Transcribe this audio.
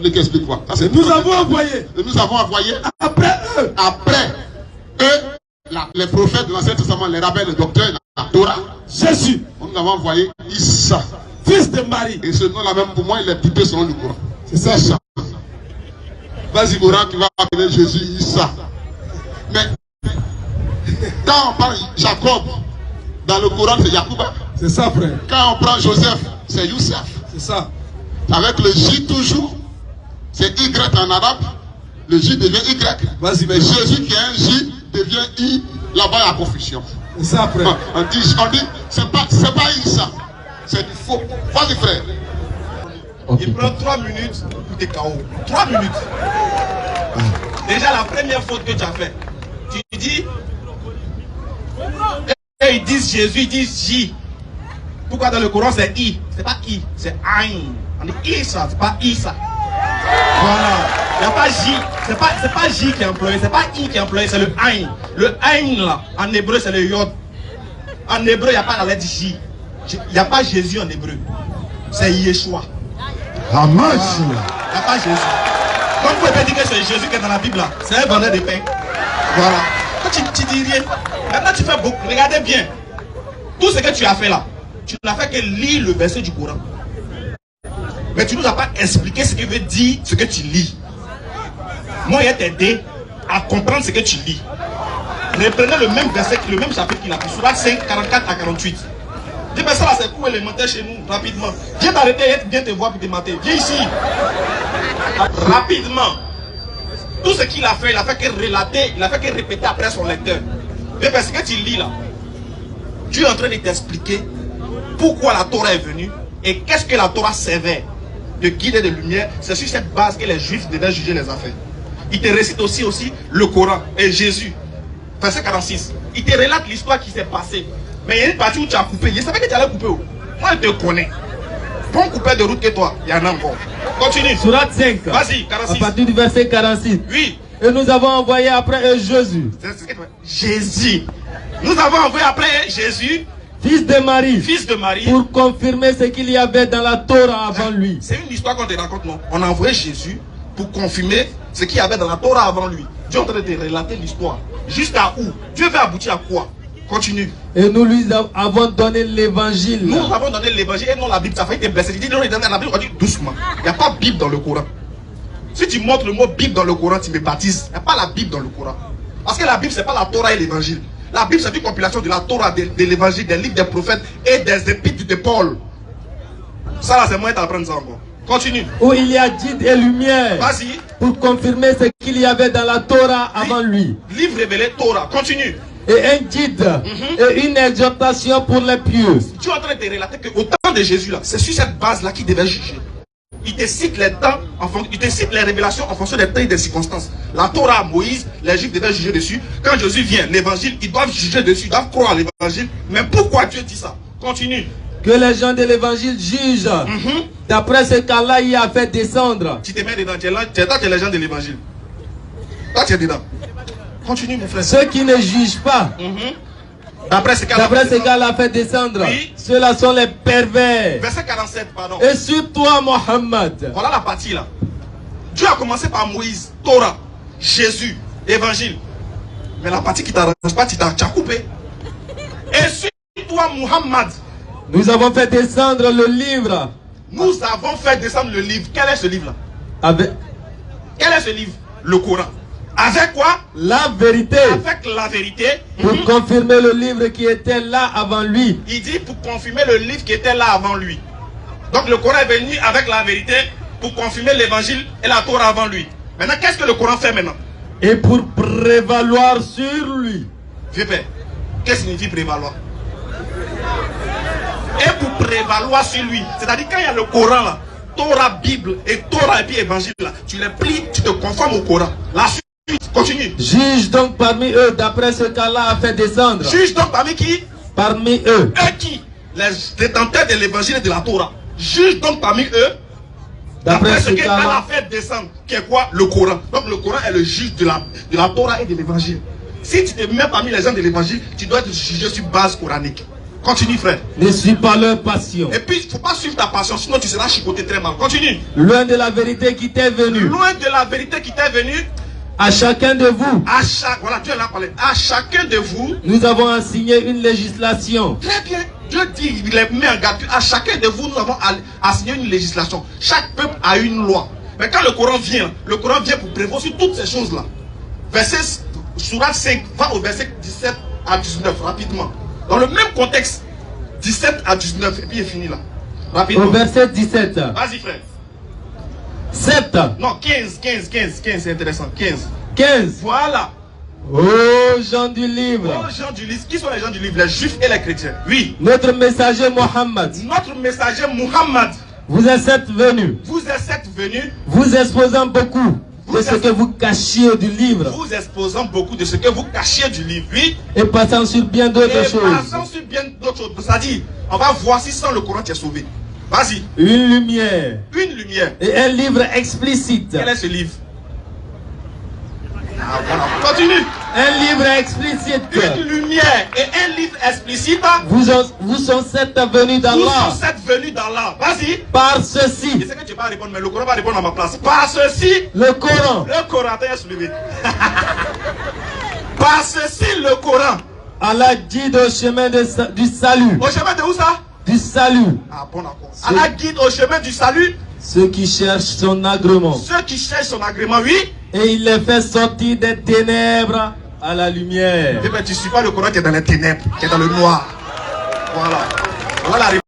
Explique quoi? Nous avons envoyé. Nous avons envoyé. Après eux. Après eux, les prophètes de l'Ancien Testament, les rabbins, les docteurs, la Torah. Jésus. Nous avons envoyé Issa. Fils de Marie. Et ce nom-là même pour moi, il est bipé selon le Coran. C'est ça. Issa. Vas-y, Coran, tu vas appeler Jésus Issa. Mais quand on parle Jacob, dans le Coran, c'est Yacouba. C'est ça, frère. Quand on prend Joseph, c'est Youssef. C'est ça. Avec le J toujours, c'est Y en arabe. Le J devient Y. Vas-y, mais Jésus qui est un J devient I. Là-bas, il y a confusion. C'est ça, frère. On dit c'est pas Issa. C'est du faux. Vas-y, frère. Okay. Il prend 3 minutes pour tes KO. 3 minutes. Déjà, la première faute que tu as fait, tu dis, et ils disent Jésus, ils disent J. Pourquoi dans le Coran c'est I? C'est pas I, c'est Aïn. On dit Issa, c'est pas Issa. Voilà. Il n'y a pas J. C'est pas J qui est employé, c'est pas I qui est employé, c'est le Aïn. Le Aïn là, en hébreu c'est le Yod. En hébreu, il n'y a pas la lettre J. Il n'y a pas Jésus en hébreu. C'est Yeshua. Hamas. Il n'y a pas Jésus. Comme vous pouvez dire que c'est Jésus qui est dans la Bible là, c'est un vendeur de pain. Voilà. Quand tu dis rien, maintenant tu fais beaucoup. Regardez bien. Tout ce que tu as fait là, tu n'as fait que lire le verset du Coran. Mais tu ne nous as pas expliqué ce que veut dire ce que tu lis. Moi, il t'ai aidé à comprendre ce que tu lis. Reprenez le même verset, le même chapitre qu'il a pris, Sourate 5, 44 à 48. Dis, mais ça là, c'est cours élémentaire chez nous, rapidement. Viens t'arrêter, viens te voir pour te mater. Viens ici. Rapidement. Tout ce qu'il a fait que relater, il a fait que répéter après son lecteur. Mais parce que tu lis là, tu es en train de t'expliquer pourquoi la Torah est venue et qu'est-ce que la Torah servait de guide et de lumière. C'est sur cette base que les Juifs devaient juger les affaires. Il te récite aussi le Coran et Jésus, verset 46. Il te relate l'histoire qui s'est passée. Mais il y a une partie où tu as coupé. Je savais que tu allais couper. Moi, je te connais. Bon coupeur de route que toi, il y en a encore. Continue. Sourate 5. Vas-y, 46. À partir du verset 46. Oui. Et nous avons envoyé après eux Jésus. Jésus. Nous avons envoyé après Jésus. Fils de Marie. Fils de Marie. Pour confirmer ce qu'il y avait dans la Torah avant lui. C'est une histoire qu'on te raconte, non? On a envoyé Jésus pour confirmer ce qu'il y avait dans la Torah avant lui. Dieu est en train de relater l'histoire. Jusqu'à où? Dieu veut aboutir à quoi? Continue. Et nous lui avons donné l'évangile. Nous avons donné l'évangile et non la Bible. Ça fait te blesser. Il dit non, il donne la Bible. On dit doucement. Il n'y a pas de Bible dans le Coran. Si tu montres le mot Bible dans le Coran, tu me baptises. Il n'y a pas la Bible dans le Coran. Parce que la Bible, ce n'est pas la Torah et l'évangile. La Bible, c'est une compilation de la Torah, de l'évangile, des livres des prophètes et des épîtres de Paul. Ça là, c'est moi qui t'apprends ça encore. Continue. Où il y a guide et lumière. Vas-y. Pour confirmer ce qu'il y avait dans la Torah avant lui. Livre révélé, Torah. Continue. Et un guide et une exhortation pour les pieux. Tu es en train de relater qu'au temps de Jésus là, c'est sur cette base là qu'il devait juger. Il te cite les temps, il te cite les révélations en fonction des temps et des circonstances. La Torah, Moïse, les Juifs devaient juger dessus. Quand Jésus vient, l'évangile, ils doivent juger dessus, ils doivent croire à l'évangile. Mais pourquoi Dieu dit ça? Continue. Que les gens de l'évangile jugent d'après ce qu'Allah y a fait descendre. Tu te mets dedans, tu es les gens de l'évangile. Toi tu es dedans. Continue mon frère. Ceux qui ne jugent pas d'après ce qu'Allah a fait descendre, oui. Ceux-là sont les pervers. Verset 47, pardon. Et sur toi, Mohammed. Voilà la partie là. Dieu a commencé par Moïse, Torah, Jésus, Évangile. Mais la partie qui t'arrange pas, tu as coupé. Et sur toi, Mohammed. Nous avons fait descendre le livre. Nous avons fait descendre le livre. Quel est ce livre là? Quel est ce livre? Le Coran. Avec quoi? La vérité. Avec la vérité. Pour confirmer le livre qui était là avant lui. Il dit pour confirmer le livre qui était là avant lui. Donc le Coran est venu avec la vérité pour confirmer l'évangile et la Torah avant lui. Maintenant, qu'est-ce que le Coran fait maintenant? Et pour prévaloir sur lui. Vieux père, qu'est-ce que signifie prévaloir? Et pour prévaloir sur lui. C'est-à-dire quand il y a le Coran là, Torah, Bible et Torah et puis Évangile là, tu les plies, tu te conformes au Coran. La suite, continue. Juge donc parmi eux d'après ce qu'Allah a fait descendre. Juge donc parmi qui? Parmi eux. Eux qui? Les détenteurs de l'Évangile et de la Torah. Juge donc parmi eux d'après ce qu'Allah a fait descendre. Qui est quoi? Le Coran. Donc le Coran est le juge de la Torah et de l'Évangile. Si tu te mets parmi les gens de l'Évangile, tu dois être jugé sur base coranique. Continue, frère. Ne suis pas leur passion. Et puis, il ne faut pas suivre ta passion, sinon tu seras chicoté très mal. Continue. Loin de la vérité qui t'est venue. Loin de la vérité qui t'est venue. À chacun de vous. Voilà, Dieu l'a parlé. À chacun de vous. Nous avons assigné une législation. Très bien. Dieu dit, il les met en garde. À chacun de vous, nous avons assigné une législation. Chaque peuple a une loi. Mais quand le Coran vient pour prévoir sur toutes ces choses-là. Verset, Sourate 5, va au verset 17 à 19, rapidement. Dans le même contexte, 17 à 19, et puis il est fini là. Rapidement. Au verset 17. Vas-y, frère. 7. Non, 15, c'est intéressant. 15. 15. Voilà. Ô gens du livre. Oh, gens du livre. Qui sont les gens du livre? Les juifs et les chrétiens. Oui. Notre messager Mohammed. Notre messager Muhammad. Vous êtes venu. Vous êtes venu. Vous exposant beaucoup de ce que vous cachiez du livre. Vous exposant beaucoup de ce que vous cachiez du livre. Oui. Et passant sur bien d'autres choses. Passant sur bien d'autres choses. C'est-à-dire, on va voir si sans le Coran tu es sauvé. Vas-y. Une lumière. Une lumière. Et un livre explicite. Quel est ce livre? Ah, voilà. Continue. Un livre explicite. Une lumière et un livre explicite. Vous sont sept venus Vous d'Allah. sont sept venus d'Allah. Vas-y. Par Je ceci. sais que tu vas répondre, mais le Coran va répondre à ma place. Par ceci. Le Coran. Le Coran, t'as soulevé. Par ceci, le Coran. Allah guide au chemin du salut. Au chemin de où ça? Du salut. Ah, bon d'accord. Allah guide au chemin du salut. Ceux qui cherchent son agrément. Ceux qui cherchent son agrément, oui. Et il les fait sortir des ténèbres à la lumière. Eh bien, tu ne suis pas le Coran qui est dans les ténèbres, qui est dans le noir. Voilà. Voilà la réponse.